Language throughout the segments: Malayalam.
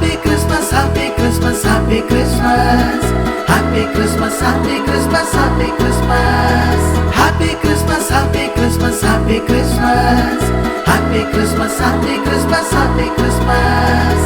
Happy Christmas, Happy Christmas, Happy Christmas. Happy Christmas, Happy Christmas, Happy Christmas. Happy Christmas, Happy Christmas, Happy Christmas. Happy Christmas, Happy Christmas, Happy Christmas.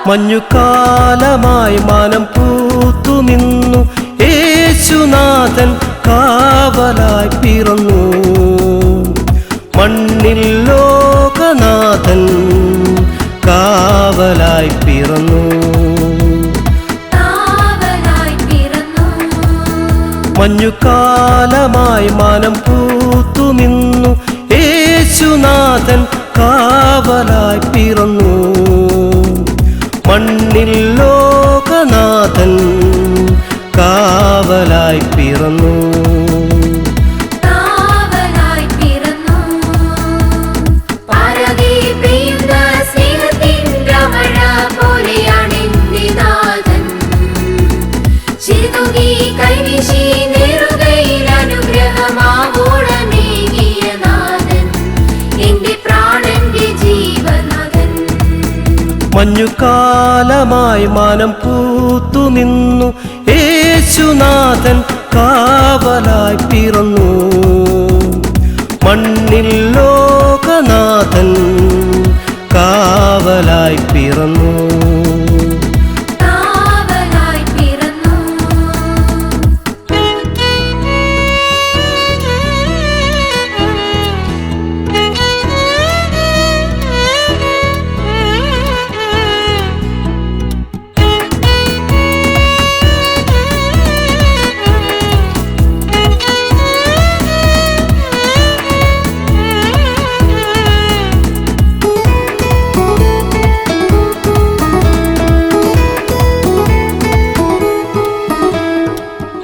മഞ്ഞുകാലമായി മാനം പൂത്തു നിന്നു യേശുനാഥൻ കാവലായി പിറന്നു. മണ്ണിൽ ലോകനാഥൻ കാവലായി പിറന്നു. മഞ്ഞുകാലമായി മാനം പൂത്തു നിന്നു യേശുനാഥൻ കാവലായി പിറന്നു. മണ്ണിൽ ലോകനാഥൻ കാവലായി പിറന്നു. മഞ്ഞുകാലമായി മാനം പൂത്തു നിന്നു യേശുനാഥൻ കാവലായി പിറന്നു. മണ്ണിൽ ലോകനാഥൻ കാവലായി പിറന്നു.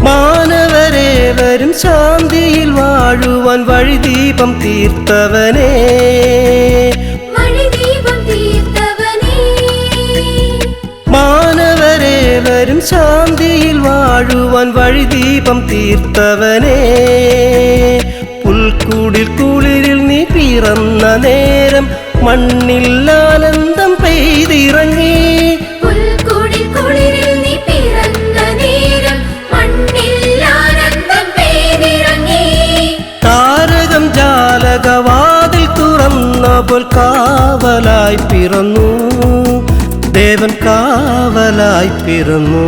മാനവരേവരും ശാന്തിയിൽ വാഴുവാൻ വഴിദീപം തീർത്തവനേ, മാനവരേവരും ശാന്തിയിൽ വാഴുവാൻ വഴിദീപം തീർത്തവനേ. പുൽക്കൂടിൽ കുളിരിൽ നീ പിറന്ന നേരം മണ്ണിൽ ആനന്ദം പെയ്തിറങ്ങി. താരകം ജാലകവാതിൽ തുറന്നപ്പോൾ കാവലായി പിറന്നു. ദേവൻ കാവലായി പിറന്നു.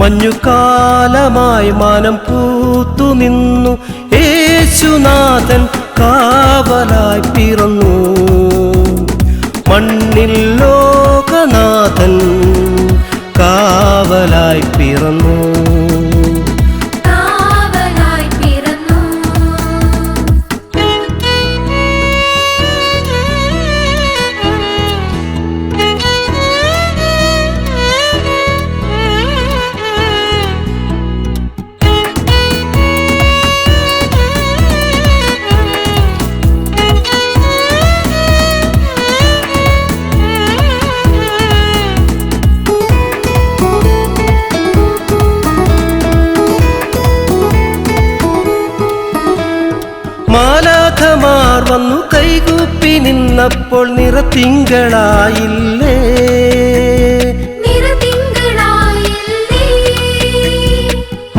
മഞ്ഞുകാലമായി മാനം പൂത്തു നിന്നു യേശുനാഥൻ കാവലായി പിറന്നു. മണ്ണിൽ ലോകനാഥൻ കാവലായി പിറന്നു. മാലാഖമാർ വന്നു കൈകൂപ്പി നിന്നപ്പോൾ നിറത്തിങ്കളായില്ലേ,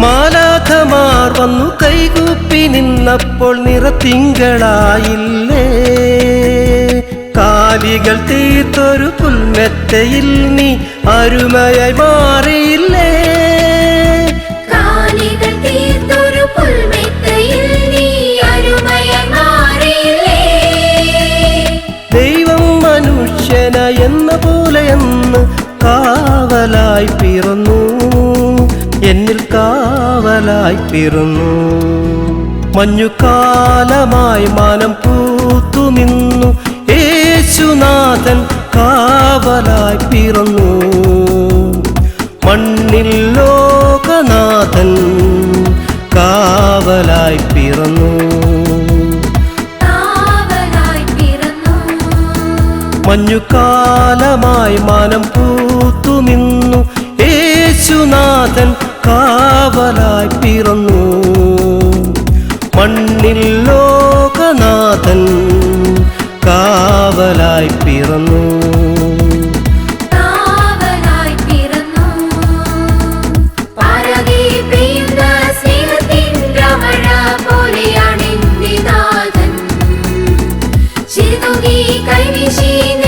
മാലാഖമാർ വന്നു കൈകൂപ്പി നിന്നപ്പോൾ നിറത്തിങ്കളായില്ലേ. കാലികൾ തീർത്തൊരു പുൽമെത്തയിൽ നീ അരുമയായി മാറിയില്ലേ. കാലികൾ തീർത്തൊരു പുൽമെത്തയിൽ നീ അരുമയായി കാവലായി പിറന്നു. മഞ്ഞുകാലമായി മാനം പൂത്തു നിന്നു യേശുനാഥൻ കാവലായി പിറന്നു. മണ്ണിൽ ലോകനാഥൻ കാവലായി പിറന്നു. മഞ്ഞുകാലമായി മാനം പൂത്തു നിന്നു യേശുനാഥൻ കാവലായി പിറന്നു. മണ്ണിൽ ലോകനാഥൻ കാവലായി പിറന്നു. കൈവീശി